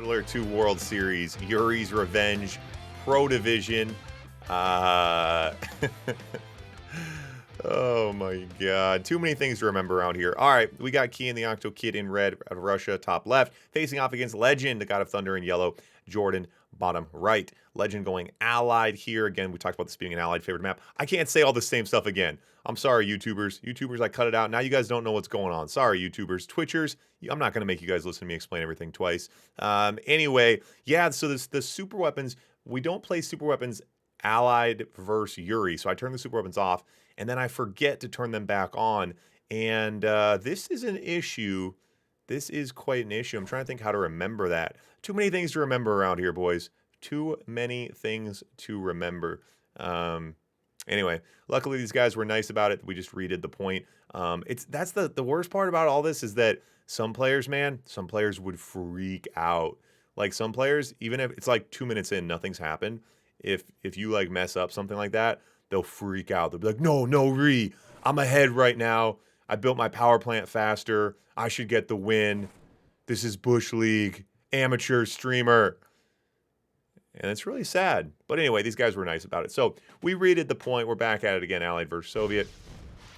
Battler 2 World Series, Yuri's Revenge, Pro Division. Oh my god. Too many things to remember around here. Alright, we got Key and the Octo-Kid in red out of Russia, top left. Facing off against Legend, the God of Thunder in yellow. Jordan, bottom right. Legend going allied here. Again, we talked about this being an allied favorite map. I can't say all the same stuff again. I'm sorry, YouTubers. YouTubers, I cut it out. Now you guys don't know what's going on. Sorry, YouTubers. Twitchers, I'm not going to make you guys listen to me explain everything twice. Anyway, yeah, so the super weapons, we don't play super weapons allied versus Yuri. So I turn the super weapons off, and then I forget to turn them back on. And this is an issue. This is quite an issue. I'm trying to think how to remember that. Too many things to remember around here, boys. Too many things to remember. Anyway, luckily these guys were nice about it. We just redid the point. That's the worst part about all this is that some players, man, some players would freak out. Like some players, even if it's like 2 minutes in, nothing's happened. If you like mess up something like that, they'll freak out. They'll be like, no, I'm ahead right now. I built my power plant faster. I should get the win. This is Bush League, amateur streamer. And it's really sad. But anyway, these guys were nice about it. So we redid the point. We're back at it again, Allied versus Soviet.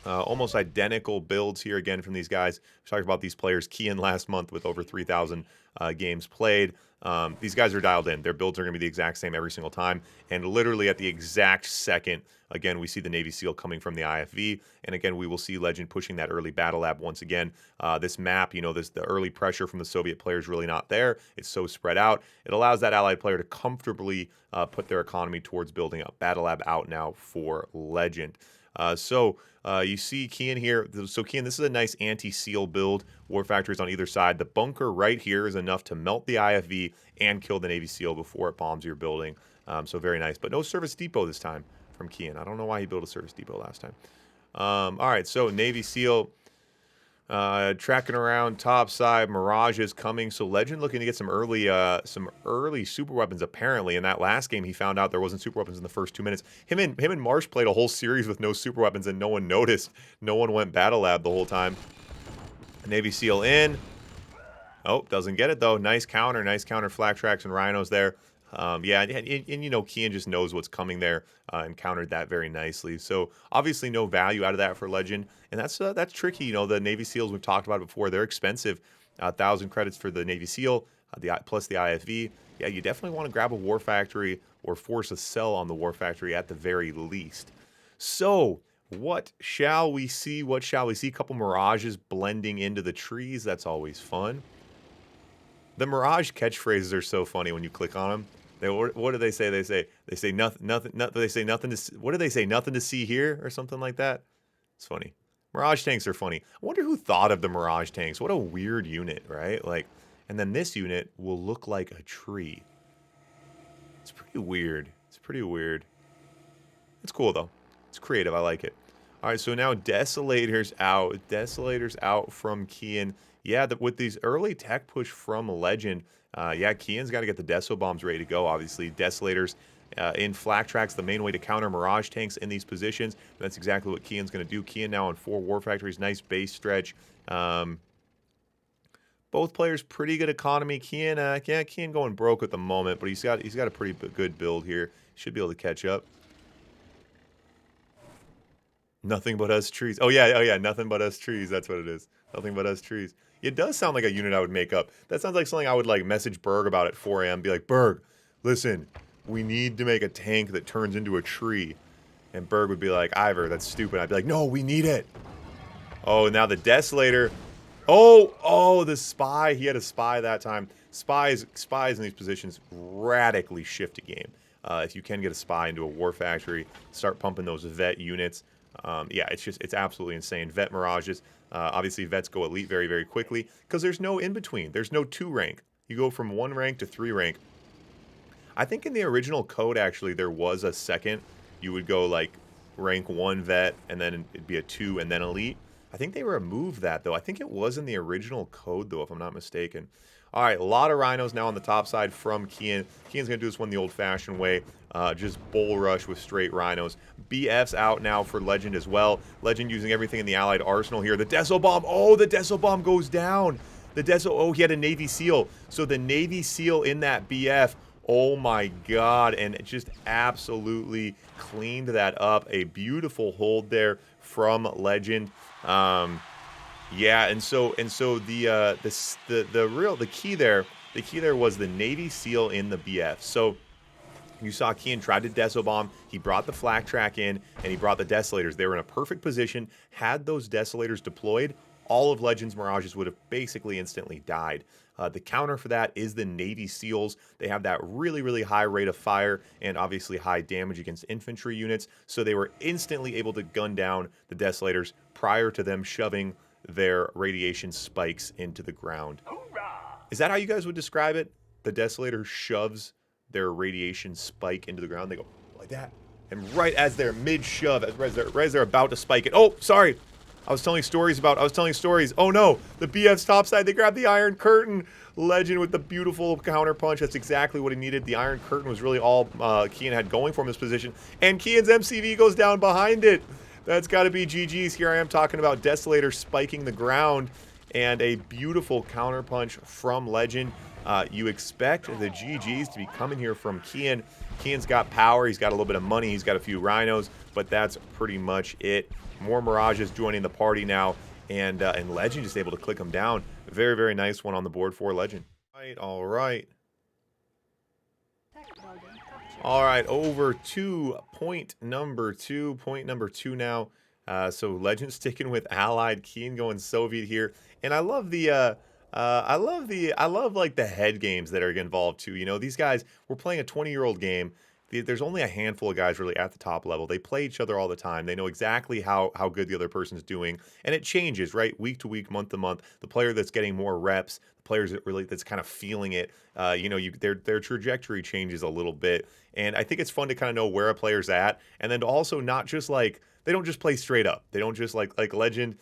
Almost identical builds here again from these guys. We talked about these players keying last month with over 3,000 games played. These guys are dialed in. Their builds are going to be the exact same every single time. And literally at the exact second, again, we see the Navy SEAL coming from the IFV. And again, we will see Legend pushing that early battle lab once again. This map, you know, the early pressure from the Soviet player is really not there. It's so spread out. It allows that Allied player to comfortably put their economy towards building a battle lab out now for Legend. You see Kian here. So Kian, this is a nice anti-seal build. War factories on either side. The bunker right here is enough to melt the IFV and kill the Navy SEAL before it bombs your building. So very nice. But no service depot this time from Kian. I don't know why he built a service depot last time. All right, so Navy SEAL tracking around top side. Mirage is coming. So Legend looking to get some early super weapons. Apparently, in that last game, he found out there wasn't super weapons in the first 2 minutes. Him and Marsh played a whole series with no super weapons, and no one noticed. No one went battle lab the whole time. Navy SEAL in. Oh, doesn't get it though. Nice counter flak tracks and rhinos there. Yeah, and you know, Kian just knows what's coming there and countered that very nicely. So obviously no value out of that for Legend, and that's tricky. You know, the Navy SEALs we've talked about it before. They're expensive. 1,000 credits for the Navy SEAL, plus the IFV. Yeah, you definitely want to grab a war factory or force a sell on the war factory at the very least. So what shall we see? What shall we see? A couple mirages blending into the trees. That's always fun. The Mirage catchphrases are so funny when you click on them. What do they say? They say nothing. They say nothing to. What do they say? Nothing to see here, or something like that. It's funny. Mirage tanks are funny. I wonder who thought of the Mirage tanks. What a weird unit, right? Like, and then this unit will look like a tree. It's pretty weird. It's pretty weird. It's cool though. It's creative. I like it. All right, so now Desolators out. Desolators out from Kian. Yeah, with these early tech push from Legend, yeah, Kian's got to get the Deso bombs ready to go, obviously. Desolators in flak tracks, the main way to counter Mirage tanks in these positions. And that's exactly what Kian's going to do. Kian now on 4 war factories. Nice base stretch. Both players pretty good economy. Kian, yeah, Kian going broke at the moment, but he's got a pretty good build here. Should be able to catch up. Nothing but us trees. Oh yeah, nothing but us trees. That's what it is. Nothing but us trees. It does sound like a unit I would make up. That sounds like something I would like message Berg about at 4 a.m. Be like, Berg, listen, we need to make a tank that turns into a tree. And Berg would be like, Ivor, that's stupid. I'd be like, no, we need it. Oh, now the Desolator. Oh, the spy. He had a spy that time. Spies in these positions radically shift a game. If you can get a spy into a war factory, start pumping those vet units. Yeah, it's absolutely insane. Vet Mirages. Obviously, vets go elite very, very quickly because there's no in-between. There's no 2 rank. You go from 1 rank to 3 rank. I think in the original code, actually, there was a second. You would go, like, rank 1 vet, and then it'd be a 2, and then elite. I think they removed that, though. I think it was in the original code, though, if I'm not mistaken. All right, a lot of rhinos now on the top side from Kian. Kian's going to do this one the old-fashioned way. Just bull rush with straight rhinos. BF's out now for Legend as well. Legend using everything in the Allied arsenal here. The Deso Bomb. Oh, the Deso Bomb goes down. The Deso, oh, he had a Navy SEAL. So the Navy SEAL in that BF, oh my God, and it just absolutely cleaned that up. A beautiful hold there from Legend. Yeah, and so the key there was the Navy SEAL in the BF. So you saw Kian tried to Deso bomb. He brought the flak track in, and he brought the Desolators. They were in a perfect position. Had those Desolators deployed, all of Legends Mirages would have basically instantly died. The counter for that is the Navy SEALs. They have that really, really high rate of fire and obviously high damage against infantry units. So they were instantly able to gun down the Desolators prior to them shoving their radiation spikes into the ground. Is that how you guys would describe it? The Desolator shoves their radiation spike into the ground. They go like that. And right as they're mid-shove, right as they're about to spike it. Oh, sorry. I was telling stories. Oh no, the BF's topside. They grabbed the Iron Curtain. Legend with the beautiful counter punch. That's exactly what he needed. The Iron Curtain was really all Kian had going for him in this position. And Kian's MCV goes down behind it. That's got to be GG's. Here I am talking about Desolator spiking the ground. And a beautiful counter punch from Legend. You expect the GG's to be coming here from Kian. Kian's got power. He's got a little bit of money. He's got a few rhinos. But that's pretty much it. More Mirages joining the party now. And Legend just able to click him down. Very, very nice one on the board for Legend. All right. All right, over to point number two. Point number two now. So Legend sticking with Allied, Kian going Soviet here. And I love the... I love like the head games that are involved too. You know, these guys, we're playing a 20-year-old game. There's only a handful of guys really at the top level. They play each other all the time. They know exactly how good the other person's doing, and it changes, right? Week to week, month to month. The player that's getting more reps, the players that's kind of feeling it. You know, their trajectory changes a little bit, and I think it's fun to kind of know where a player's at, and then to also not just like they don't just play straight up. They don't just like Legend.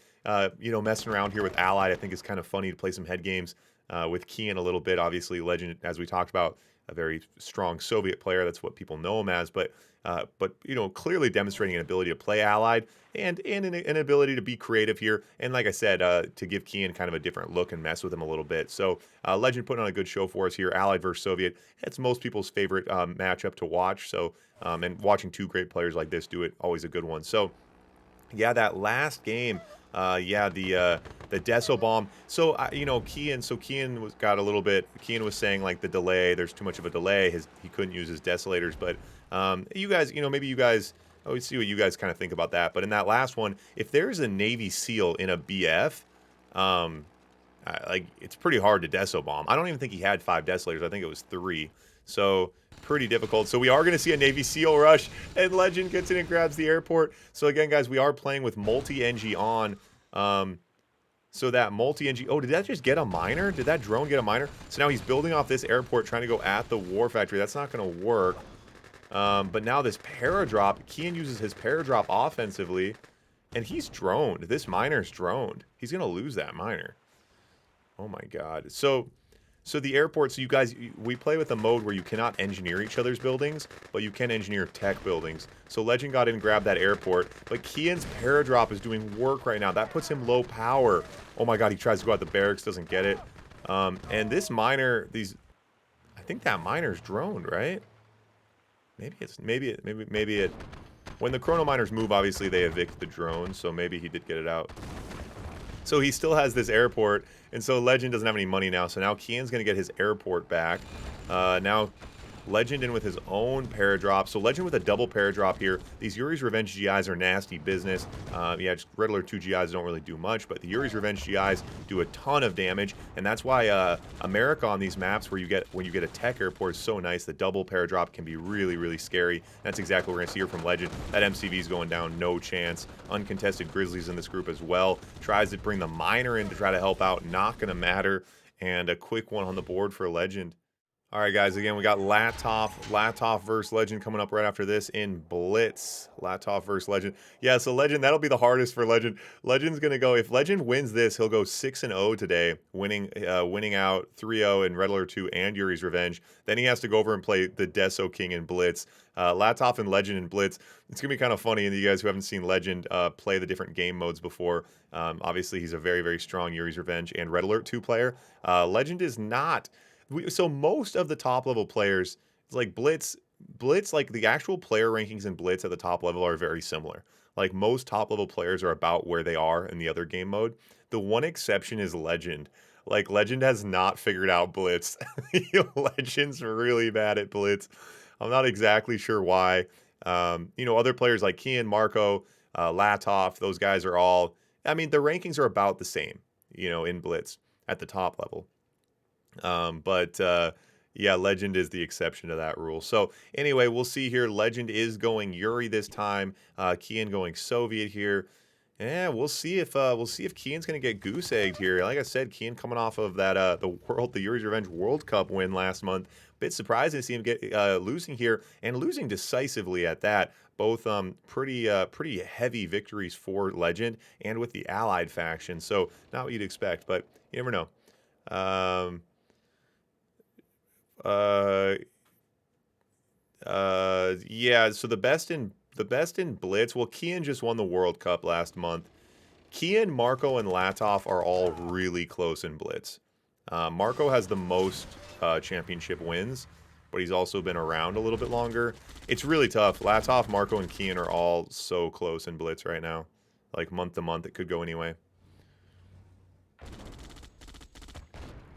You know, messing around here with Allied, I think is kind of funny to play some head games with Kian a little bit. Obviously, Legend, as we talked about, a very strong Soviet player. That's what people know him as. But you know, clearly demonstrating an ability to play Allied and an ability to be creative here. And like I said, to give Kian kind of a different look and mess with him a little bit. So Legend putting on a good show for us here. Allied versus Soviet. It's most people's favorite matchup to watch. So and watching two great players like this do it, always a good one. So yeah, that last game. Yeah, the Deso bomb. So you know, Kian got a little bit. Kian was saying like the delay. There's too much of a delay. He couldn't use his Desolators. But you guys, you know, maybe you guys. Oh, see what you guys kind of think about that. But in that last one, if there's a Navy SEAL in a BF, like it's pretty hard to Deso bomb. I don't even think he had 5 Desolators. I think it was 3. So pretty difficult. So we are going to see a Navy SEAL rush, and Legend gets in and grabs the airport. So again, guys, we are playing with multi-NG on. So that multi-NG... Oh, did that just get a miner? Did that drone get a miner? So now he's building off this airport, trying to go at the war factory. That's not going to work. But now this paradrop, Kian uses his paradrop offensively, and he's droned. This miner's droned. He's going to lose that miner. Oh my god. So the airport, so you guys, we play with a mode where you cannot engineer each other's buildings, but you can engineer tech buildings. So Legend got in and grabbed that airport, but Kian's paradrop is doing work right now. That puts him low power. Oh my god, he tries to go out the barracks, doesn't get it. And this miner, I think that miner's droned, right? Maybe it. When the chrono miners move, obviously they evict the drone, so maybe he did get it out. So he still has this airport, and so Legend doesn't have any money now. So now Kian's going to get his airport back. Now Legend in with his own paradrop. So Legend with a double paradrop here. These Yuri's Revenge GIs are nasty business. Yeah, just regular 2 GIs don't really do much, but the Yuri's Revenge GIs do a ton of damage, and that's why America on these maps when you get a tech airport is so nice. The double paradrop can be really, really scary. That's exactly what we're going to see here from Legend. That MCV is going down, no chance. Uncontested Grizzlies in this group as well. Tries to bring the miner in to try to help out, not going to matter. And a quick one on the board for Legend. All right, guys. Again, we got Latov versus Legend coming up right after this in Blitz. Latov versus Legend. Yeah, so Legend, that'll be the hardest for Legend. Legend's gonna go. If Legend wins this, he'll go 6-0 today, winning out 3-0 in Red Alert 2 and Yuri's Revenge. Then he has to go over and play the Deso King in Blitz. Latov and Legend in Blitz. It's gonna be kind of funny, and you guys who haven't seen Legend play the different game modes before. Obviously, he's a very, very strong Yuri's Revenge and Red Alert 2 player. Legend is not. So most of the top level players, like Blitz, like the actual player rankings in Blitz at the top level are very similar. Like most top level players are about where they are in the other game mode. The one exception is Legend. Like Legend has not figured out Blitz. Legend's really bad at Blitz. I'm not exactly sure why. Other players like Kian, Marco, Latov, those guys are all. I mean, the rankings are about the same. In Blitz at the top level. Yeah, Legend is the exception to that rule. So anyway, we'll see here. Legend is going Yuri this time. Kian going Soviet here. Yeah, we'll see if Kian's gonna get goose egged here. Like I said, Kian coming off of that the Yuri's Revenge World Cup win last month. Bit surprising to see him get losing here and losing decisively at that. Both pretty heavy victories for Legend and with the Allied faction. So not what you'd expect, but you never know. Yeah, so the best in Blitz, well, Kian just won the World Cup last month. Kian, Marco, and Latov are all really close in Blitz. Marco has the most championship wins, but he's also been around a little bit longer. It's really tough. Latov, Marco, and Kian are all so close in Blitz right now. Like month to month, it could go anyway.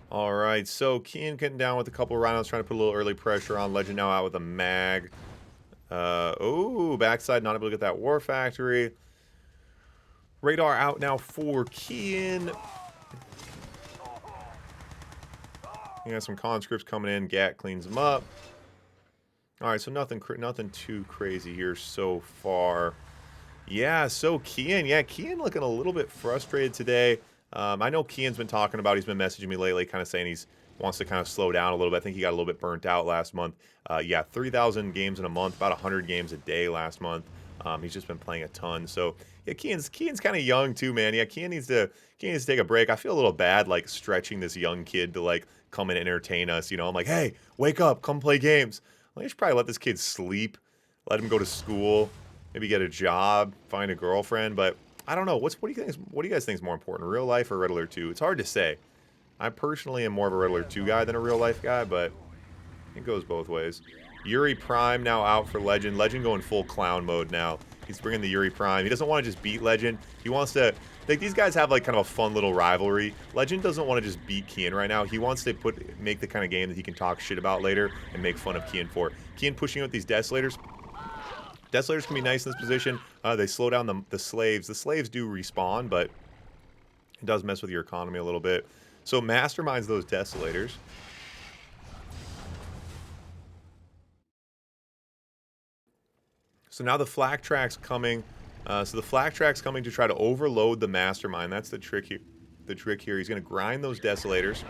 All right, so Kian getting down with a couple of rhinos, trying to put a little early pressure on. Legend now out with a mag. Backside, not able to get that War Factory. Radar out now for Kian. He has some conscripts coming in. Gat cleans them up. All right, so nothing too crazy here so far. Yeah, so Kian looking a little bit frustrated today. I know Kian's been talking about, he's been messaging me lately, kind of saying he wants to kind of slow down a little bit. I think he got a little bit burnt out last month. 3,000 games in a month, about 100 games a day last month. He's just been playing a ton. So, yeah, Kian's kind of young too, man. Yeah, Kian needs to take a break. I feel a little bad, like, stretching this young kid to, like, come and entertain us. I'm like, hey, wake up, come play games. Well, I should probably let this kid sleep, let him go to school, maybe get a job, find a girlfriend, but I don't know. What do you guys think is more important, real life or Red Alert 2? It's hard to say. I personally am more of a Red Alert 2 guy than a real life guy, but it goes both ways. Yuri Prime now out for Legend. Legend going full clown mode now. He's bringing the Yuri Prime. He doesn't want to just beat Legend. He wants to, like, these guys have like kind of a fun little rivalry. Legend doesn't want to just beat Kian right now. He wants to make the kind of game that he can talk shit about later and make fun of Kian for. Kian pushing out these Desolators. Desolators can be nice in this position. They slow down the slaves. The slaves do respawn, but it does mess with your economy a little bit. So masterminds those Desolators. So now the flak track's coming. So the flak track's coming to try to overload the mastermind. That's the trick here. He's going to grind those Desolators.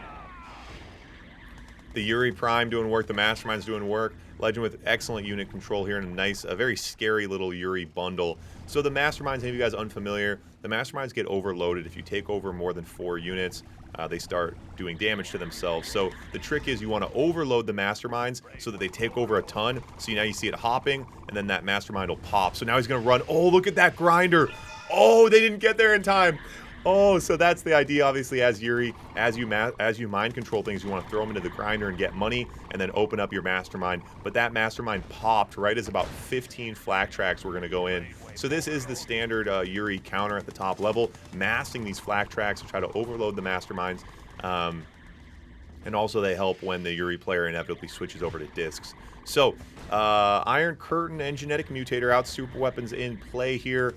The Yuri Prime doing work. The mastermind's doing work. Legend with excellent unit control here and a very scary little Yuri bundle. So the masterminds, any of you guys unfamiliar, the masterminds get overloaded. If you take over more than 4 units, they start doing damage to themselves. So the trick is you want to overload the masterminds so that they take over a ton. So now you see it hopping, and then that mastermind will pop. So now he's going to run. Oh, look at that grinder. Oh, they didn't get there in time. Oh, so that's the idea, obviously, as Yuri, as you mind control things, you want to throw them into the grinder and get money, and then open up your mastermind. But that mastermind popped right as about 15 flak tracks were going to go in. So this is the standard Yuri counter at the top level, massing these flak tracks to try to overload the masterminds. And also they help when the Yuri player inevitably switches over to discs. So, Iron Curtain and Genetic Mutator out, super weapons in play here.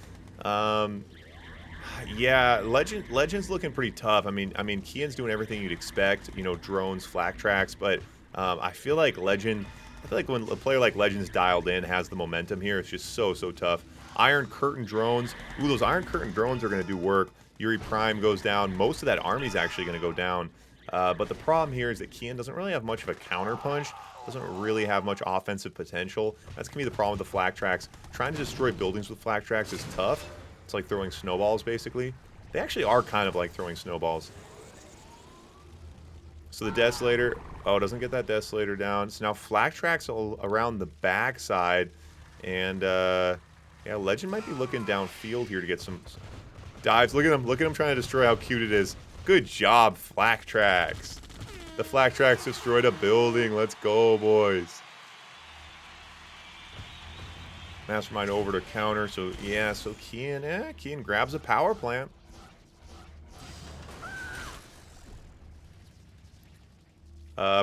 Yeah, Legend's looking pretty tough. I mean, Kian's doing everything you'd expect, drones, flak tracks, but I feel like when a player like Legend's dialed in, has the momentum here, it's just so tough. Iron Curtain drones. Ooh, those Iron Curtain drones are going to do work. Yuri Prime goes down. Most of that army's actually going to go down. But the problem here is that Kian doesn't really have much of a counter punch. Doesn't really have much offensive potential. That's going to be the problem with the flak tracks. Trying to destroy buildings with flak tracks is tough. It's like throwing snowballs, basically. They actually are kind of like throwing snowballs. So the Desolator, oh, doesn't get that Desolator down. So now flak tracks around the backside. And, yeah, Legend might be looking downfield here to get some dives. Look at him trying to destroy how cute it is. Good job, flak tracks. The flak tracks destroyed a building. Let's go, boys. Mastermind over to counter. So, yeah, so Kian grabs a power plant.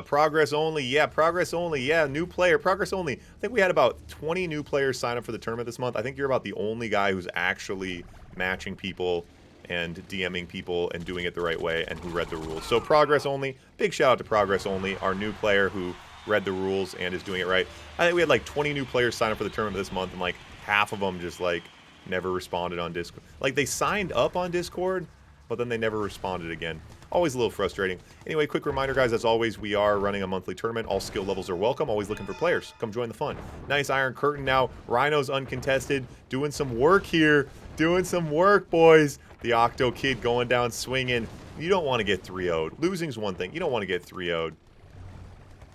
Progress only. Yeah, progress only. Yeah, new player. Progress only. I think we had about 20 new players sign up for the tournament this month. I think you're about the only guy who's actually matching people and DMing people and doing it the right way and who read the rules. So progress only. Big shout out to progress only, our new player who read the rules and is doing it right. I think we had like 20 new players sign up for the tournament this month, and like half of them just like never responded on Discord. Like they signed up on Discord, but then they never responded again. Always a little frustrating. Anyway, quick reminder, guys, as always, we are running a monthly tournament. All skill levels are welcome. Always looking for players. Come join the fun. Nice Iron Curtain now. Rhino's uncontested. Doing some work here. Doing some work, boys. The Octo-Kid going down swinging. You don't want to get 3-0'd. Losing's one thing. You don't want to get 3-0'd.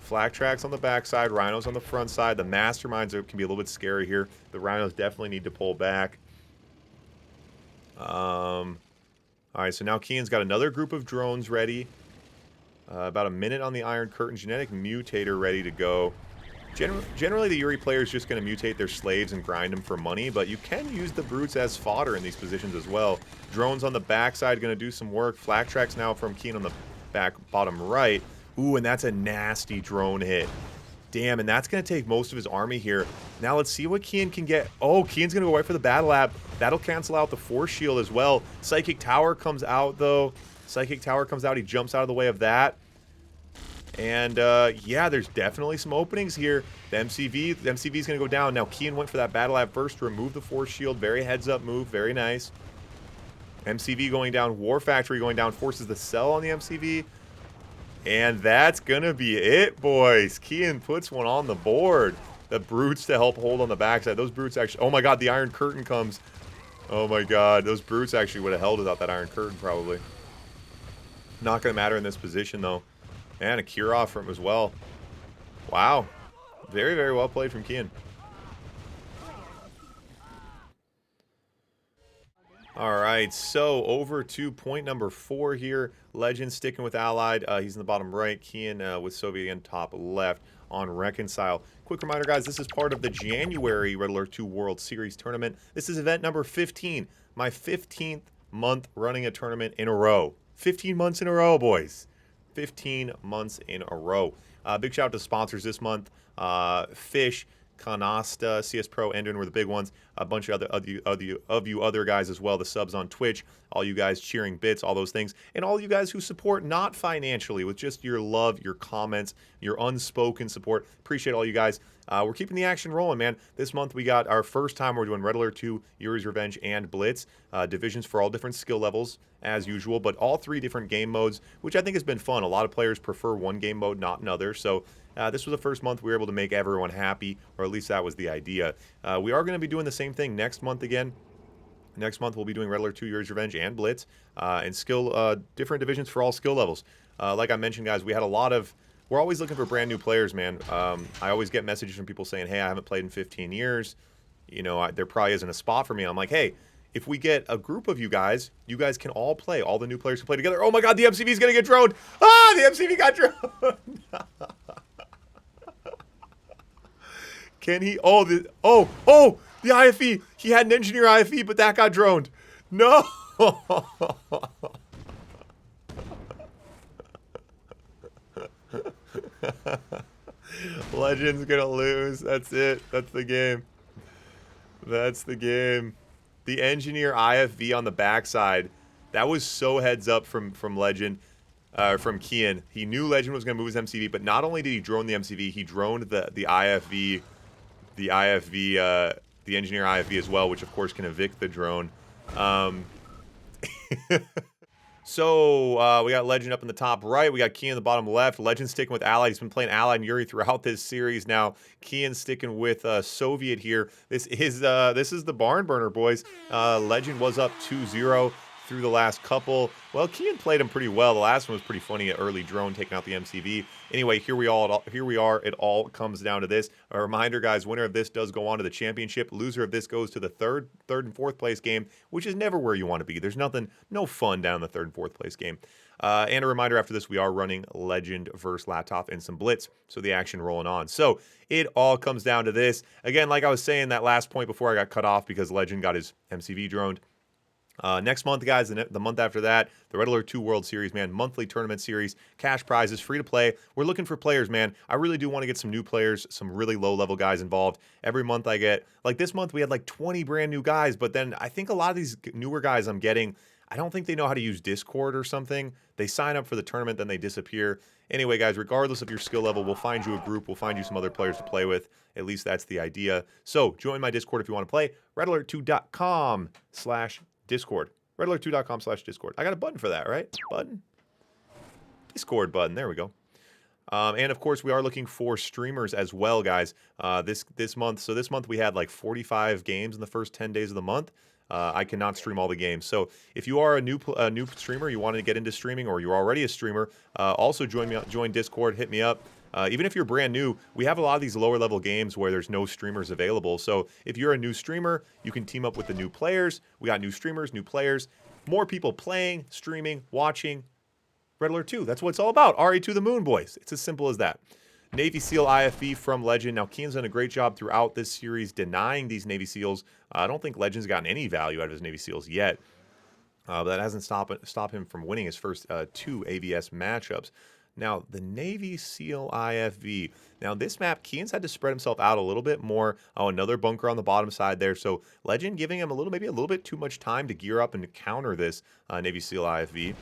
Flak tracks on the backside. Rhinos on the front side. The Masterminds can be a little bit scary here. The Rhinos definitely need to pull back. Alright, so now Kian's got another group of drones ready. About a minute on the Iron Curtain. Genetic Mutator ready to go. Generally, the Yuri player is just going to mutate their slaves and grind them for money, but you can use the brutes as fodder in these positions as well. Drones on the backside going to do some work. Flak tracks now from Kian on the bottom right. Ooh, and that's a nasty drone hit. Damn, and that's going to take most of his army here. Now let's see what Kian can get. Oh, Kian's going to go right for the Battle Lab. That'll cancel out the Force Shield as well. Psychic Tower comes out, though. Psychic Tower comes out. He jumps out of the way of that. And, yeah, there's definitely some openings here. The MCV is going to go down. Now, Kian went for that Battle Lab first to remove the Force Shield. Very heads-up move. Very nice. MCV going down. War Factory going down. Forces the cell on the MCV. And that's going to be it, boys. Kian puts one on the board. The brutes to help hold on the backside. Those brutes actually... Oh, my God. The Iron Curtain comes. Oh, my God. Those brutes actually would have held without that Iron Curtain, probably. Not going to matter in this position, though. And a cure off from him as well. Wow. Very, very well played from Kian. Alright, so over to point number 4 here. Legend sticking with Allied. He's in the bottom right. Kian with Soviet in top left on Reconcile. Quick reminder, guys, this is part of the January Red Alert 2 World Series Tournament. This is event number 15. My 15th month running a tournament in a row. 15 months in a row, boys. 15 months in a row. Big shout out to sponsors this month. Fish, Canasta, CS Pro, Endrin were the big ones. A bunch of you other guys as well. The subs on Twitch, all you guys cheering bits, all those things. And all you guys who support not financially with just your love, your comments, your unspoken support. Appreciate all you guys. We're keeping the action rolling, man. This month we got our first time we're doing Red Alert 2, Yuri's Revenge, and Blitz. Divisions for all different skill levels, as usual, but all 3 different game modes, which I think has been fun. A lot of players prefer one game mode, not another. So this was the first month we were able to make everyone happy, or at least that was the idea. We are going to be doing the same thing next month again. Next month we'll be doing Red Alert 2, Yuri's Revenge, and Blitz, and different divisions for all skill levels. Like I mentioned, guys, we had a lot of... We're always looking for brand new players, man. I always get messages from people saying, hey, I haven't played in 15 years. You know, there probably isn't a spot for me. I'm like, hey, if we get a group of you guys can all play. All the new players can play together. Oh, my God, the MCV is going to get droned. Ah, the MCV got droned. Can he? Oh, the IFE. He had an engineer IFE, but that got droned. No. Legend's gonna lose. That's it. That's the game. That's the game. The engineer IFV on the backside. That was so heads up from Legend, from Kian. He knew Legend was gonna move his MCV, but not only did he drone the MCV, he droned the IFV, the engineer IFV as well, which of course can evict the drone. So we got Legend up in the top right. We got Kian in the bottom left. Legend sticking with Allied. He's been playing Allied and Yuri throughout this series. Now Kian sticking with Soviet here. This is the barn burner, boys. Legend was up 2-0 through the last couple. Well, Kian played him pretty well. The last one was pretty funny. An early drone taking out the MCV. Anyway, here we are. It all comes down to this. A reminder, guys, winner of this does go on to the championship. Loser of this goes to the third and fourth place game, which is never where you want to be. There's no fun down in the third and fourth place game. And a reminder, after this, we are running Legend versus Latov and some Blitz, so the action rolling on. So it all comes down to this. Again, like I was saying that last point before I got cut off because Legend got his MCV droned. Next month, guys, the month after that, the Red Alert 2 World Series, man, monthly tournament series, cash prizes, free to play. We're looking for players, man. I really do want to get some new players, some really low-level guys involved. Every month I get, like this month we had like 20 brand new guys, but then I think a lot of these newer guys I'm getting, I don't think they know how to use Discord or something. They sign up for the tournament, then they disappear. Anyway, guys, regardless of your skill level, we'll find you a group. We'll find you some other players to play with. At least that's the idea. So join my Discord if you want to play. redalert2.com/Discord. redalert2.com/Discord. I got a button for that, right? Button? Discord button. There we go. And of course, we are looking for streamers as well, guys. This month. So this month we had like 45 games in the first 10 days of the month. I cannot stream all the games. So if you are a new streamer, you want to get into streaming, or you're already a streamer, also join Discord. Hit me up. Even if you're brand new, we have a lot of these lower level games where there's no streamers available. So if you're a new streamer, you can team up with the new players. We got new streamers, new players, more people playing, streaming, watching. Red Alert 2, that's what it's all about. RA to the moon, boys. It's as simple as that. Navy SEAL IFV from Legend. Now, Kian's done a great job throughout this series denying these Navy SEALs. I don't think Legend's gotten any value out of his Navy SEALs yet. But that hasn't stopped him from winning his first 2 AVS matchups. Now, the Navy SEAL IFV. Now, this map, Kian's had to spread himself out a little bit more. Oh, another bunker on the bottom side there. So, Legend giving him maybe a little bit too much time to gear up and to counter this Navy SEAL IFV.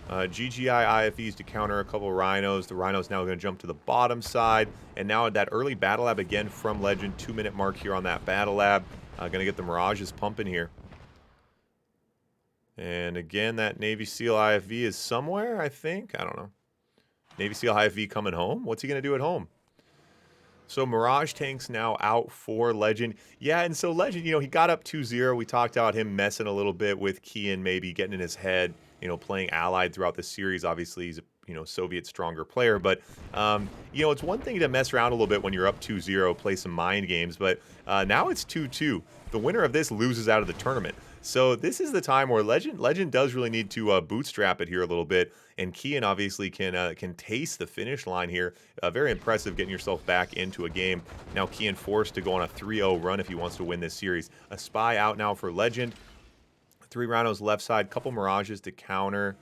GGI IFVs to counter a couple Rhinos. The Rhino's now going to jump to the bottom side. And now that early Battle Lab again from Legend. 2-minute mark here on that Battle Lab. Going to get the Mirages pumping here. And again, that Navy SEAL IFV is somewhere, I think. I don't know. Navy SEAL IFV coming home? What's he going to do at home? So Mirage Tank's now out for Legend. Yeah, and so Legend, he got up 2-0. We talked about him messing a little bit with Kian, maybe getting in his head, playing Allied throughout the series. Obviously, he's a Soviet stronger player. But, it's one thing to mess around a little bit when you're up 2-0, play some mind games. But now it's 2-2. The winner of this loses out of the tournament. So this is the time where Legend does really need to bootstrap it here a little bit, and Kian obviously can taste the finish line here. Very impressive getting yourself back into a game. Now Kian forced to go on a 3-0 run if he wants to win this series. A spy out now for Legend. 3 Rhinos left side, couple Mirages to counter.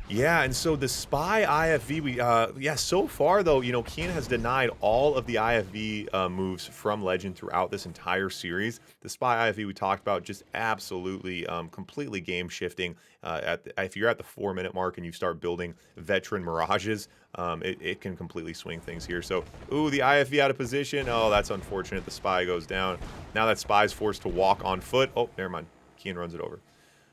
Yeah, and so the Spy IFV, so far, though, Kian has denied all of the IFV moves from Legend throughout this entire series. The Spy IFV we talked about, just absolutely, completely game-shifting. If you're at the 4-minute mark and you start building veteran Mirages, it can completely swing things here. So, ooh, the IFV out of position. Oh, that's unfortunate. The Spy goes down. Now that Spy's forced to walk on foot. Oh, never mind. Kian runs it over.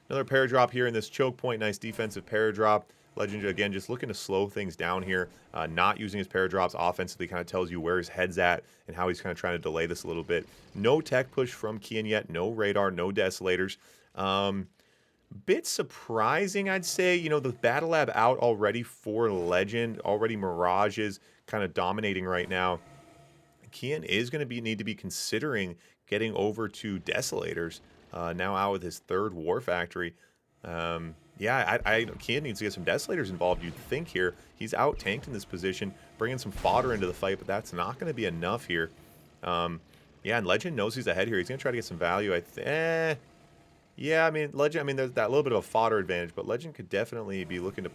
Another paradrop here in this choke point. Nice defensive paradrop. Legend, again, just looking to slow things down here. Not using his paradrops offensively kind of tells you where his head's at and how he's kind of trying to delay this a little bit. No tech push from Kian yet. No radar, no desolators. Bit surprising, I'd say. The Battle Lab out already for Legend. Already Mirages kind of dominating right now. Kian is going to need to be considering getting over to desolators. Now out with his 3rd War Factory. Kian needs to get some Desolators involved, you'd think here. He's out-tanked in this position, bringing some fodder into the fight, but that's not going to be enough here. And Legend knows he's ahead here. He's going to try to get some value. Legend, there's that little bit of a fodder advantage, but Legend could definitely be looking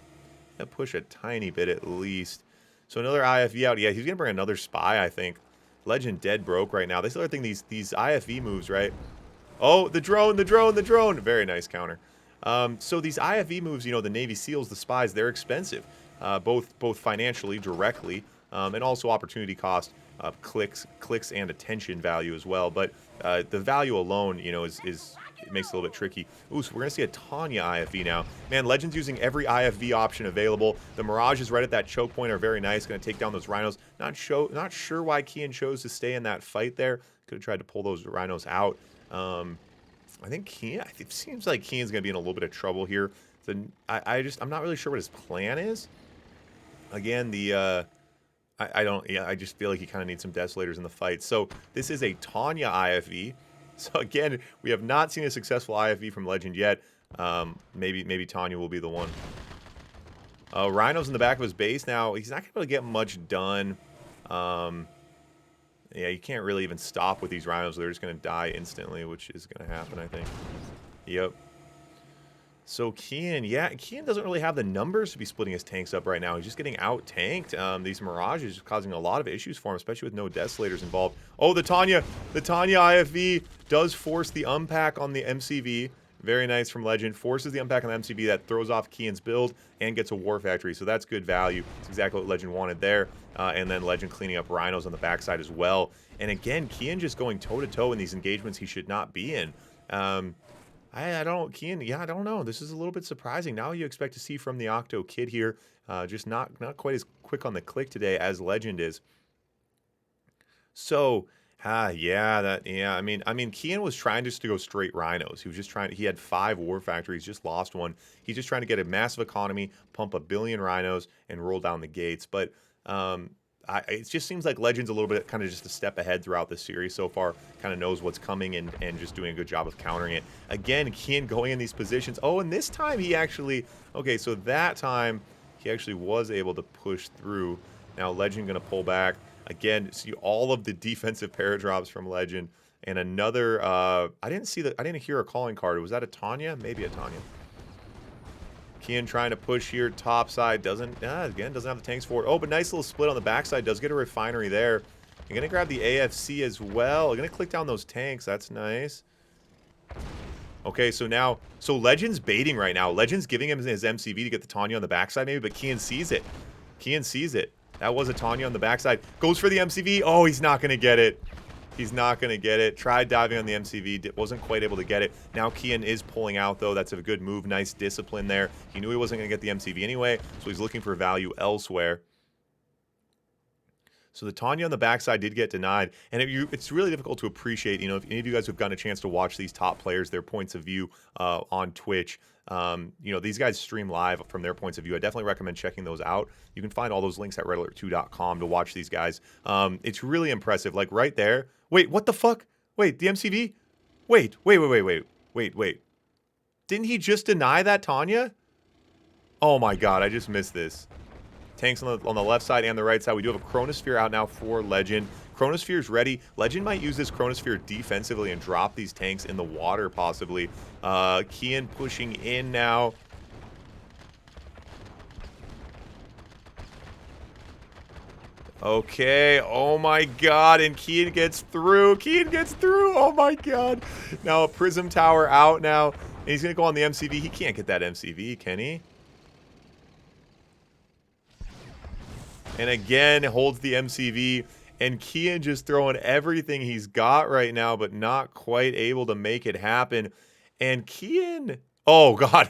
to push a tiny bit at least. So another IFV out. Yeah, he's going to bring another Spy, I think. Legend dead broke right now. This is the other thing, these IFV moves, right? Oh, the drone. Very nice counter. So these IFV moves, the Navy SEALs, the Spies, they're expensive, both financially, directly, and also opportunity cost, clicks and attention value as well. But the value alone, is it makes it a little bit tricky. Ooh, so we're going to see a Tanya IFV now. Man, Legend's using every IFV option available. The Mirages right at that choke point are very nice. Going to take down those Rhinos. Not sure why Kian chose to stay in that fight there. Could have tried to pull those Rhinos out. I think Kian, it seems like Kian's going to be in a little bit of trouble here. So I'm not really sure what his plan is. Again, I just feel like he kind of needs some Desolators in the fight. So this is a Tanya IFV. So again, we have not seen a successful IFV from Legend yet. Maybe Tanya will be the one. Rhino's in the back of his base now. He's not going to be able to get much done. Yeah, you can't really even stop with these Rhinos. They're just going to die instantly, which is going to happen, I think. Yep. So Kian, yeah, Kian doesn't really have the numbers to be splitting his tanks up right now. He's just getting out-tanked. These Mirages are causing a lot of issues for him, especially with no Desolators involved. Oh, the Tanya IFV does force the unpack on the MCV. Very nice from Legend. Forces the unpack on the MCV. That throws off Kian's build and gets a War Factory. So that's good value. It's exactly what Legend wanted there. And then Legend cleaning up Rhinos on the backside as well. And again, Kian just going toe-to-toe in these engagements he should not be in. I don't know. This is a little bit surprising. Now you expect to see from the Octo-Kid here. Just not quite as quick on the click today as Legend is. So, I mean, Kian was trying just to go straight Rhinos. He was just trying. He had 5 War Factories, just lost one. He's just trying to get a massive economy, pump a billion Rhinos, and roll down the gates. But it just seems like Legend's a little bit kind of just a step ahead throughout the series so far. Kind of knows what's coming and just doing a good job of countering it. Again, Kian going in these positions. Oh, and this time he actually... Okay, so that time he actually was able to push through. Now Legend going to pull back. Again, see all of the defensive paradrops from Legend. And another... I didn't hear a calling card. Was that a Tanya? Maybe a Tanya. Kian trying to push here, top side, doesn't have the tanks for it. Oh, but nice little split on the backside, does get a refinery there. You're going to grab the AFC as well. Going to click down those tanks, that's nice. Okay, so Legend's baiting right now. Legend's giving him his MCV to get the Tanya on the backside maybe, but Kian sees it. Kian sees it. That was a Tanya on the backside. Goes for the MCV. Oh, he's not going to get it. He's not going to get it. Tried diving on the MCV. Wasn't quite able to get it. Now Kian is pulling out, though. That's a good move. Nice discipline there. He knew he wasn't going to get the MCV anyway, so he's looking for value elsewhere. So the Tanya on the backside did get denied. And it's really difficult to appreciate, if any of you guys have gotten a chance to watch these top players, their points of view on Twitch. These guys stream live from their points of view. I definitely recommend checking those out. You can find all those links at redalert2.com to watch these guys. It's really impressive. Like right there. Wait, what the fuck? Wait, the MCV? Wait. Didn't he just deny that Tanya? Oh my god, I just missed this. Tanks on the left side and the right side. We do have a Chronosphere out now for Legend. Chronosphere's ready. Legend might use this Chronosphere defensively and drop these tanks in the water, possibly. Kian pushing in now. Okay, oh my god, and Kian gets through. Oh my god. Now a Prism Tower out now. And he's going to go on the MCV. He can't get that MCV, can he? And again, holds the MCV. And Kian just throwing everything he's got right now, but not quite able to make it happen. And Kian... Oh, God.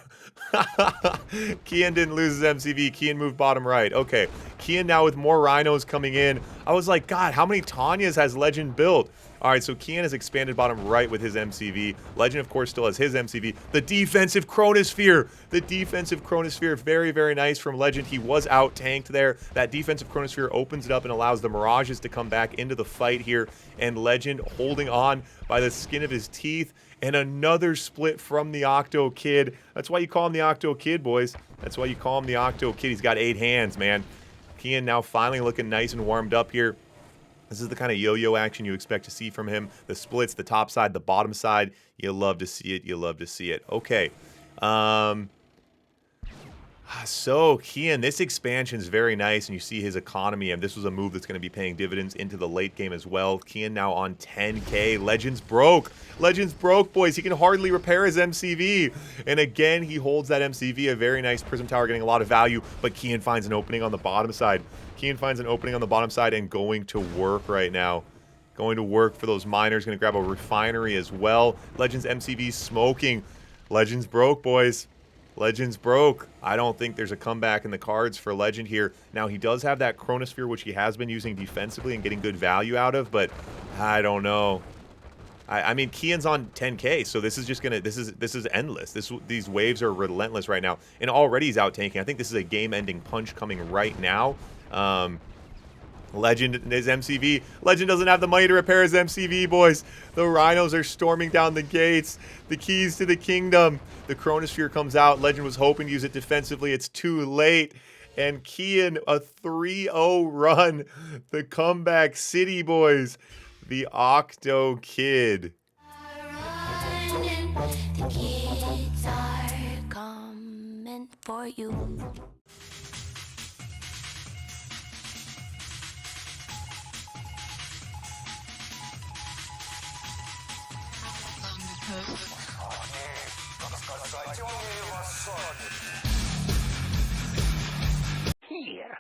Kian didn't lose his MCV. Kian moved bottom right. Okay. Kian now with more Rhinos coming in. I was like, God, how many Tanyas has Legend built? All right, so Kian has expanded bottom right with his MCV. Legend, of course, still has his MCV. The defensive Chronosphere. Very, very nice from Legend. He was out-tanked there. That defensive Chronosphere opens it up and allows the Mirages to come back into the fight here. And Legend holding on by the skin of his teeth. And another split from the Octo-Kid. That's why you call him the Octo-Kid, boys. That's why you call him the Octo-Kid. He's got 8 hands, man. Kian now finally looking nice and warmed up here. This is the kind of yo-yo action you expect to see from him. The splits, the top side, the bottom side. You love to see it. Okay. So, Kian, this expansion is very nice, and you see his economy, and this was a move that's going to be paying dividends into the late game as well. Kian now on 10k. Legend's broke, boys. He can hardly repair his MCV. And again, he holds that MCV, a very nice Prism Tower, getting a lot of value, but Kian finds an opening on the bottom side. And going to work right now. going to work for those miners. Going to grab a refinery as well. Legends MCV smoking. Legends broke, boys. Legends broke. I don't think there's a comeback in the cards for Legend here. Now, he does have that Chronosphere, which he has been using defensively and getting good value out of, but I don't know. I mean, Kian's on 10K, so this is just gonna, this is endless. These waves are relentless right now, and already he's out tanking. I think this is a game-ending punch coming right now. Legend is MCV. Legend doesn't have the money to repair his MCV, boys. The Rhinos are storming down the gates. The keys to the kingdom. The Chronosphere comes out. Legend was hoping to use it defensively. It's too late. And Kian, a 3-0 run. The comeback city, boys. The Octo-Kid. The kids are coming for you. Here,